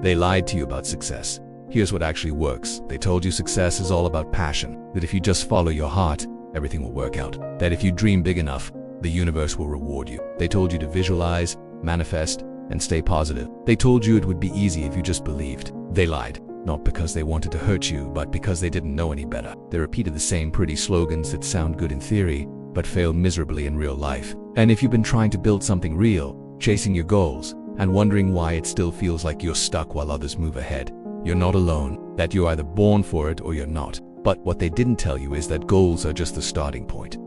They lied to you about success. Here's what actually works. They told you success is all about passion, that if you just follow your heart, everything will work out, that if you dream big enough, the universe will reward you. They told you to visualize, manifest, and stay positive. They told you it would be easy if you just believed. They lied, not because they wanted to hurt you, but because they didn't know any better. They repeated the same pretty slogans that sound good in theory, but fail miserably in real life. And if you've been trying to build something real, chasing your goals, and wondering why it still feels like you're stuck while others move ahead, you're not alone, that you're either born for it or you're not. But what they didn't tell you is that goals are just the starting point.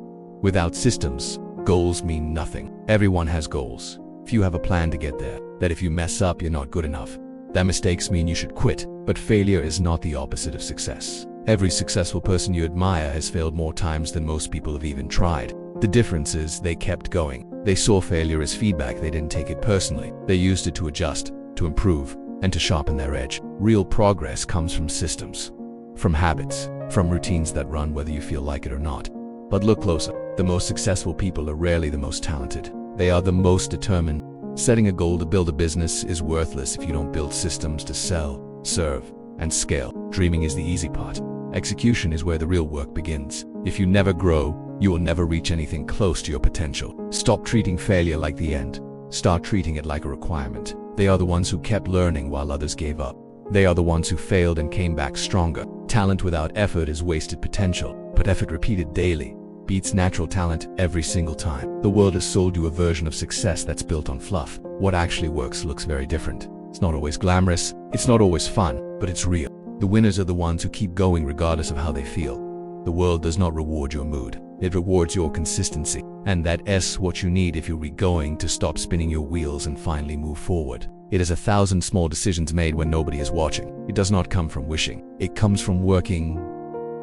Without systems, goals mean nothing. Everyone has goals. Few have a plan to get there, that if you mess up, you're not good enough. That mistakes mean you should quit. But failure is not the opposite of success. Every successful person you admire has failed more times than most people have even tried. The difference is they kept going. They saw failure as feedback. They didn't take it personally. They used it to adjust, to improve, and to sharpen their edge. Real progress comes from systems, from habits, from routines that run whether you feel like it or not. But look closer. The most successful people are rarely the most talented. They are the most determined. Setting a goal to build a business is worthless if you don't build systems to sell, serve, and scale. Dreaming is the easy part. Execution is where the real work begins. If you never grow, you will never reach anything close to your potential. Stop treating failure like the end. Start treating it like a requirement. They are the ones who kept learning while others gave up. They are the ones who failed and came back stronger. Talent without effort is wasted potential, but effort repeated daily beats natural talent every single time. The world has sold you a version of success that's built on fluff. What actually works looks very different. It's not always glamorous, it's not always fun, but it's real. The winners are the ones who keep going regardless of how they feel. The world does not reward your mood, it rewards your consistency. And that's what you need if you're going to stop spinning your wheels and finally move forward. It is 1,000 small decisions made when nobody is watching. It does not come from wishing. It comes from working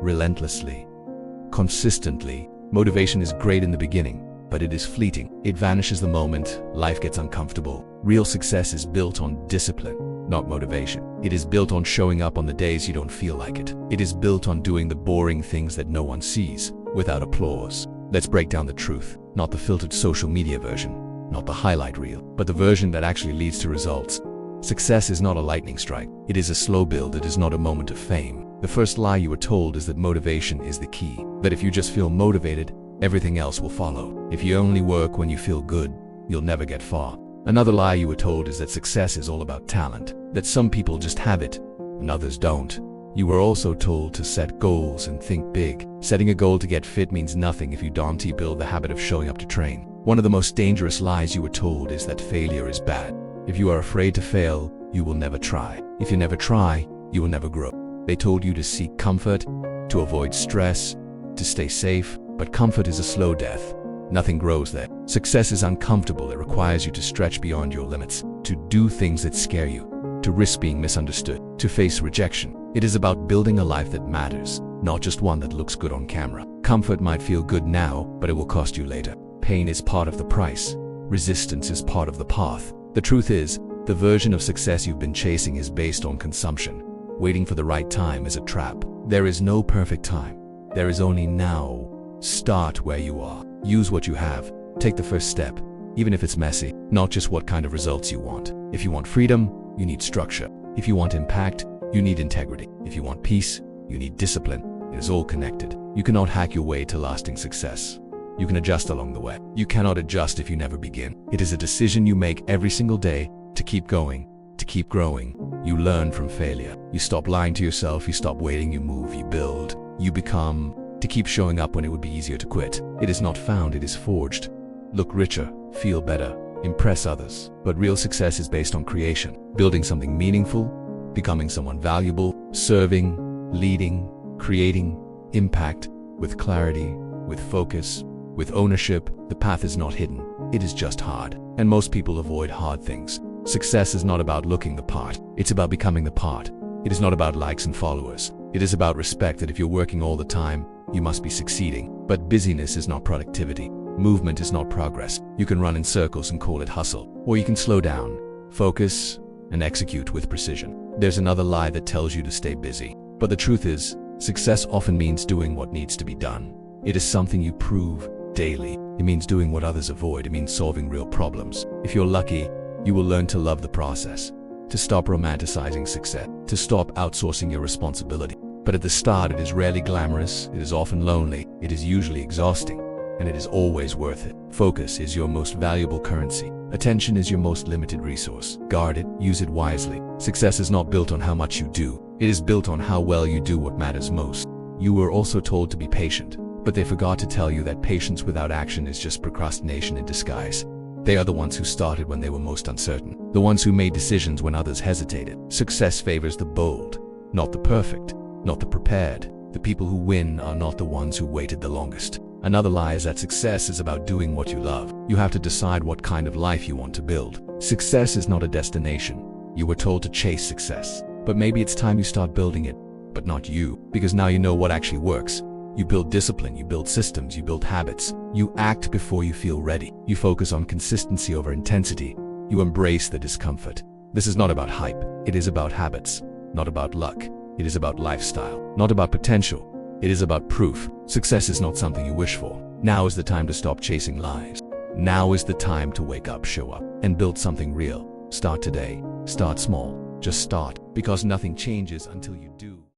relentlessly, consistently. Motivation is great in the beginning, but it is fleeting. It vanishes the moment life gets uncomfortable. Real success is built on discipline, not motivation. It is built on showing up on the days you don't feel like it. It is built on doing the boring things that no one sees, without applause. Let's break down the truth, not the filtered social media version, not the highlight reel, but the version that actually leads to results. Success is not a lightning strike. It is a slow build. It is not a moment of fame. The first lie you were told is that motivation is the key, that if you just feel motivated, everything else will follow. If you only work when you feel good, you'll never get far. Another lie you were told is that success is all about talent, that some people just have it and others don't. You were also told to set goals and think big. Setting a goal to get fit means nothing if you don't build the habit of showing up to train. One of the most dangerous lies you were told is that failure is bad. If you are afraid to fail, you will never try. If you never try, you will never grow. They told you to seek comfort, to avoid stress, to stay safe, but comfort is a slow death. Nothing grows there. Success is uncomfortable. It requires you to stretch beyond your limits, to do things that scare you, to risk being misunderstood, to face rejection. It is about building a life that matters, not just one that looks good on camera. Comfort might feel good now, but it will cost you later. Pain is part of the price. Resistance is part of the path. The truth is, the version of success you've been chasing is based on consumption. Waiting for the right time is a trap. There is no perfect time. There is only now. Start where you are. Use what you have. Take the first step, even if it's messy. Not just what kind of results you want. If you want freedom, you need structure. If you want impact, you need integrity. If you want peace, you need discipline. It is all connected. You cannot hack your way to lasting success. You can adjust along the way. You cannot adjust if you never begin. It is a decision you make every single day to keep going, to keep growing. You learn from failure. You stop lying to yourself. You stop waiting. You move. You build. You become. To keep showing up when it would be easier to quit. It is not found. It is forged. Look richer. Feel better. Impress others. But real success is based on creation. Building something meaningful. Becoming someone valuable. Serving. Leading. Creating. Impact. With clarity. With focus. With ownership. The path is not hidden. It is just hard. And most people avoid hard things. Success is not about looking the part. It's about becoming the part. It is not about likes and followers. It is about respect that if you're working all the time, you must be succeeding. But busyness is not productivity. Movement is not progress. You can run in circles and call it hustle. Or you can slow down, focus, and execute with precision. There's another lie that tells you to stay busy. But the truth is, success often means doing what needs to be done. It is something you prove daily. It means doing what others avoid. It means solving real problems. If you're lucky, you will learn to love the process. to stop romanticizing success, to stop outsourcing your responsibility. But at the start, it is rarely glamorous, it is often lonely, it is usually exhausting, and it is always worth it. Focus is your most valuable currency. Attention is your most limited resource. Guard it, use it wisely. Success is not built on how much you do, it is built on how well you do what matters most. You were also told to be patient, but they forgot to tell you that patience without action is just procrastination in disguise. They are the ones who started when they were most uncertain, the ones who made decisions when others hesitated. Success favors the bold, not the perfect, not the prepared. The people who win are not the ones who waited the longest. Another lie is that success is about doing what you love. You have to decide what kind of life you want to build. Success is not a destination. You were told to chase success, but maybe it's time you start building it, but not you, because now you know what actually works. You build discipline, you build systems, you build habits. You act before you feel ready. You focus on consistency over intensity. You embrace the discomfort. This is not about hype. It is about habits, not about luck. It is about lifestyle, not about potential. It is about proof. Success is not something you wish for. Now is the time to stop chasing lies. Now is the time to wake up, show up, and build something real. Start today. Start small. Just start, because nothing changes until you do.